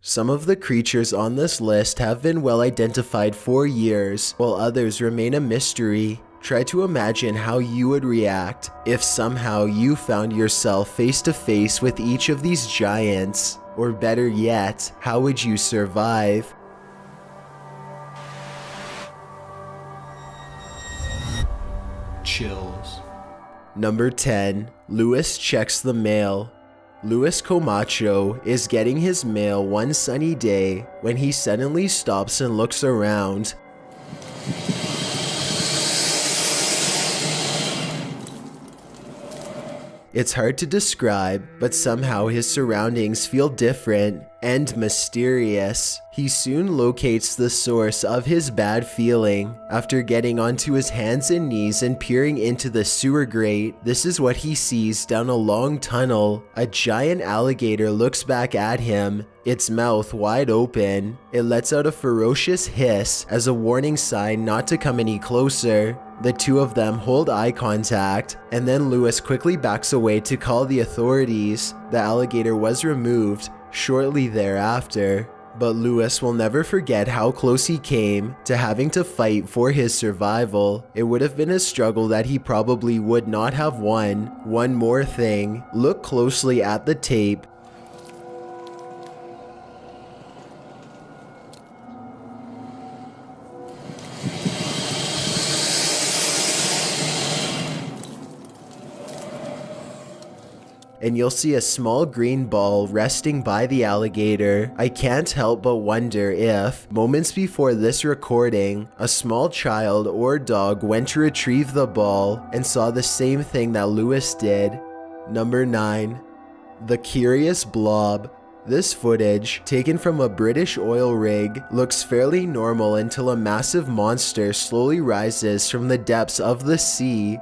Some of the creatures on this list have been well identified for years, while others remain a mystery. Try to imagine how you would react if somehow you found yourself face to face with each of these giants. Or better yet, how would you survive? Chills. Number 10. Luis checks the mail. Luis Camacho is getting his mail one sunny day when he suddenly stops and looks around. It's hard to describe, but somehow his surroundings feel different and mysterious. He soon locates the source of his bad feeling. After getting onto his hands and knees and peering into the sewer grate, this is what he sees down a long tunnel. A giant alligator looks back at him, its mouth wide open. It lets out a ferocious hiss as a warning sign not to come any closer. The two of them hold eye contact, and then Luis quickly backs away to call the authorities. The alligator was removed shortly thereafter, but Luis will never forget how close he came to having to fight for his survival. It would have been a struggle that he probably would not have won. One more thing, look closely at the tape. And you'll see a small green ball resting by the alligator. I can't help but wonder if, moments before this recording, a small child or dog went to retrieve the ball and saw the same thing that Luis did. Number 9. The Curious Blob. This footage, taken from a British oil rig, looks fairly normal until a massive monster slowly rises from the depths of the sea.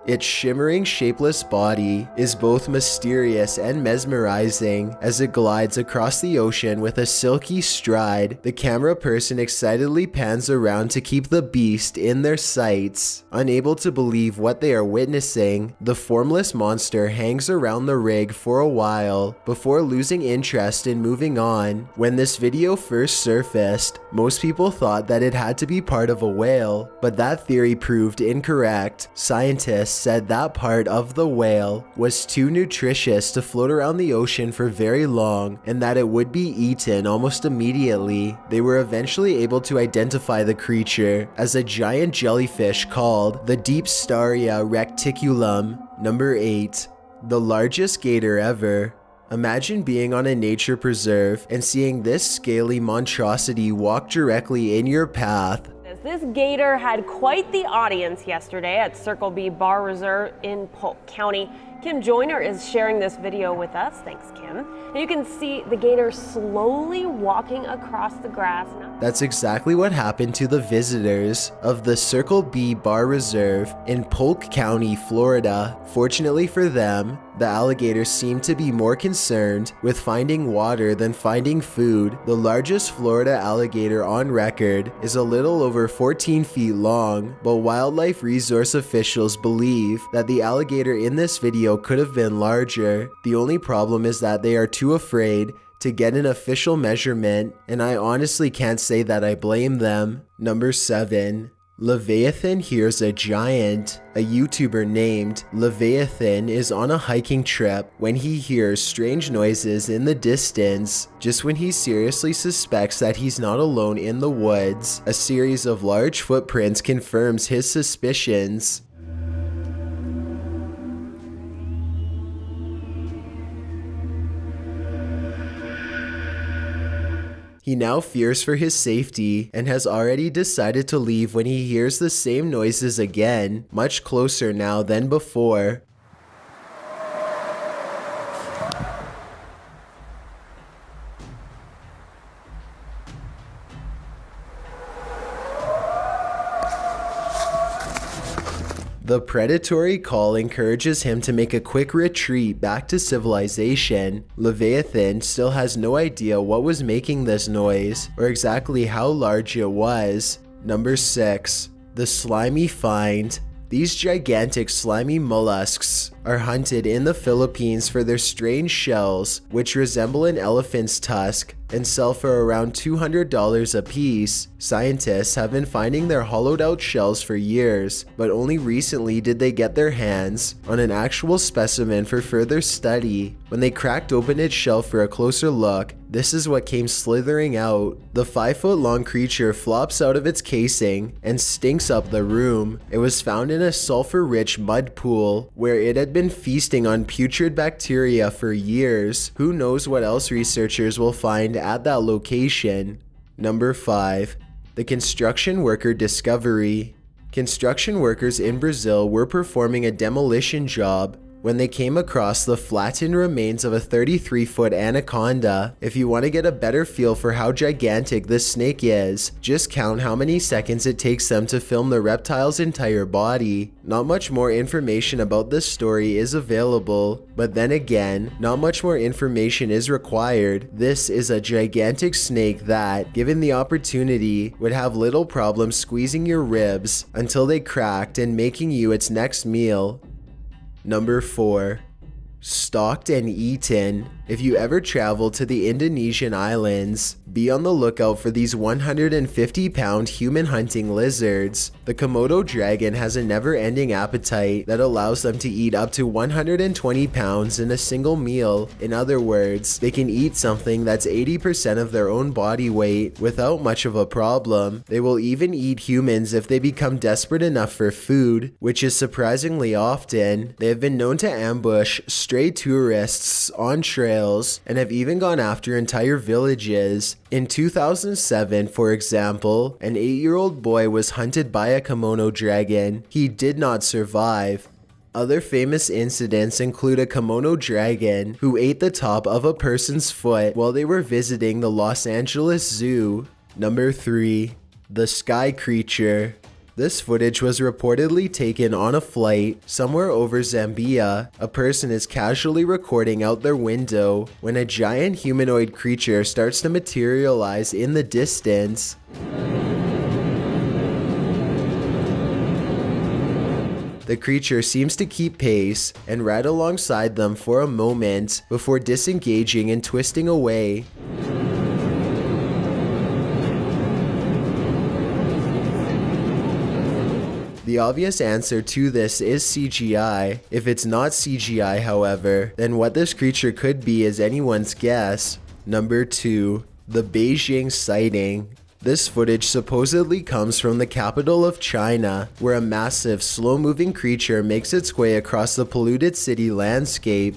Its shimmering, shapeless body is both mysterious and mesmerizing as it glides across the ocean with a silky stride. The camera person excitedly pans around to keep the beast in their sights. Unable to believe what they are witnessing, the formless monster hangs around the rig for a while before losing interest in moving on. When this video first surfaced, most people thought that it had to be part of a whale, but that theory proved incorrect. Scientists said that part of the whale was too nutritious to float around the ocean for very long and that it would be eaten almost immediately. They were eventually able to identify the creature as a giant jellyfish called the Deepstaria reticulum. Number 8. The largest gator ever. Imagine being on a nature preserve and seeing this scaly monstrosity walk directly in your path. This gator had quite the audience yesterday at Circle B Bar Reserve in Polk County. Kim Joyner is sharing this video with us. Thanks, Kim. And you can see the gator slowly walking across the grass. That's exactly what happened to the visitors of the Circle B Bar Reserve in Polk County, Florida. Fortunately for them, the alligators seem to be more concerned with finding water than finding food. The largest Florida alligator on record is a little over 14 feet long, but wildlife resource officials believe that the alligator in this video could have been larger. The only problem is that they are too afraid to get an official measurement, and I honestly can't say that I blame them. Number 7. Leviathan Hears a Giant. A YouTuber named Leviathan is on a hiking trip when he hears strange noises in the distance. Just when he seriously suspects that he's not alone in the woods, a series of large footprints confirms his suspicions. He now fears for his safety and has already decided to leave when he hears the same noises again, much closer now than before. The predatory call encourages him to make a quick retreat back to civilization. Leviathan still has no idea what was making this noise or exactly how large it was. Number 6. The slimy find. These gigantic slimy mollusks are hunted in the Philippines for their strange shells, which resemble an elephant's tusk and sell for around $200 a piece. Scientists have been finding their hollowed out shells for years, but only recently did they get their hands on an actual specimen for further study. When they cracked open its shell for a closer look, this is what came slithering out. The 5-foot-long creature flops out of its casing and stinks up the room. It was found in a sulfur-rich mud pool where it had been feasting on putrid bacteria for years. Who knows what else researchers will find at that location. Number 5. The construction worker discovery. Construction workers in Brazil were performing a demolition job when they came across the flattened remains of a 33-foot anaconda. If you want to get a better feel for how gigantic this snake is, just count how many seconds it takes them to film the reptile's entire body. Not much more information about this story is available, but then again, not much more information is required. This is a gigantic snake that, given the opportunity, would have little problem squeezing your ribs until they cracked and making you its next meal. Number 4. Stalked and eaten. If you ever travel to the Indonesian islands, be on the lookout for these 150-pound human-hunting lizards. The Komodo dragon has a never-ending appetite that allows them to eat up to 120 pounds in a single meal. In other words, they can eat something that's 80% of their own body weight without much of a problem. They will even eat humans if they become desperate enough for food, which is surprisingly often. They have been known to ambush stray tourists on trails and have even gone after entire villages. In 2007, for example, an 8-year-old boy was hunted by a Komodo dragon. He did not survive. Other famous incidents include a Komodo dragon who ate the top of a person's foot while they were visiting the Los Angeles Zoo. Number 3. The Sky Creature. This footage was reportedly taken on a flight somewhere over Zambia. A person is casually recording out their window when a giant humanoid creature starts to materialize in the distance. The creature seems to keep pace and ride alongside them for a moment before disengaging and twisting away. The obvious answer to this is CGI. If it's not CGI, however, then what this creature could be is anyone's guess. Number 2. The Beijing sighting. This footage supposedly comes from the capital of China, where a massive, slow-moving creature makes its way across the polluted city landscape.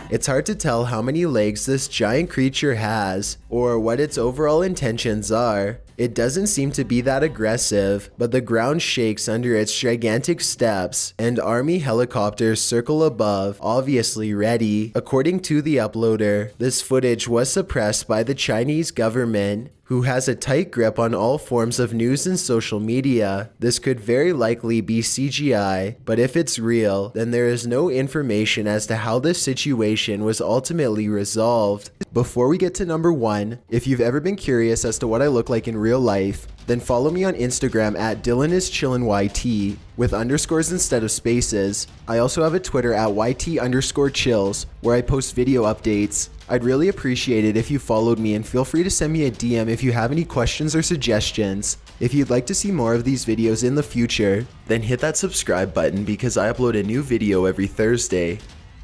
It's hard to tell how many legs this giant creature has, or what its overall intentions are. It doesn't seem to be that aggressive, but the ground shakes under its gigantic steps, and army helicopters circle above, obviously ready. According to the uploader, this footage was suppressed by the Chinese government, who has a tight grip on all forms of news and social media. This could very likely be CGI, but if it's real, then there is no information as to how this situation was ultimately resolved. Before we get to number 1, if you've ever been curious as to what I look like in real life, then follow me on Instagram at DylanIsChillinYT with underscores instead of spaces. I also have a Twitter at YT_chills where I post video updates. I'd really appreciate it if you followed me, and feel free to send me a DM if you have any questions or suggestions. If you'd like to see more of these videos in the future, then hit that subscribe button because I upload a new video every Thursday.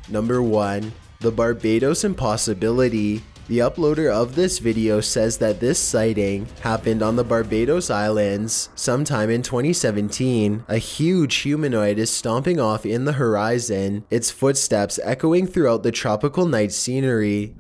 Number 1. The Barbados Impossibility. The uploader of this video says that this sighting happened on the Barbados Islands sometime in 2017. A huge humanoid is stomping off in the horizon, its footsteps echoing throughout the tropical night scenery.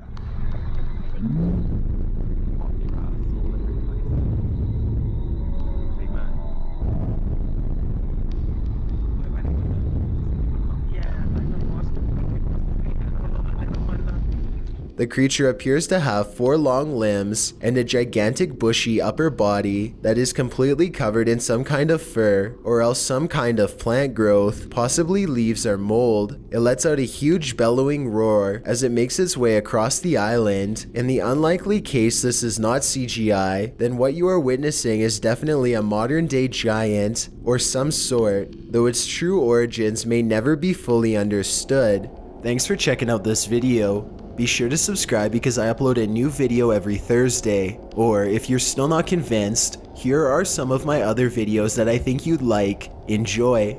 The creature appears to have 4 long limbs and a gigantic bushy upper body that is completely covered in some kind of fur or else some kind of plant growth, possibly leaves or mold. It lets out a huge bellowing roar as it makes its way across the island. In the unlikely case this is not CGI, then what you are witnessing is definitely a modern day giant or some sort, though its true origins may never be fully understood. Thanks for checking out this video. Be sure to subscribe because I upload a new video every Thursday. Or if you're still not convinced, here are some of my other videos that I think you'd like. Enjoy!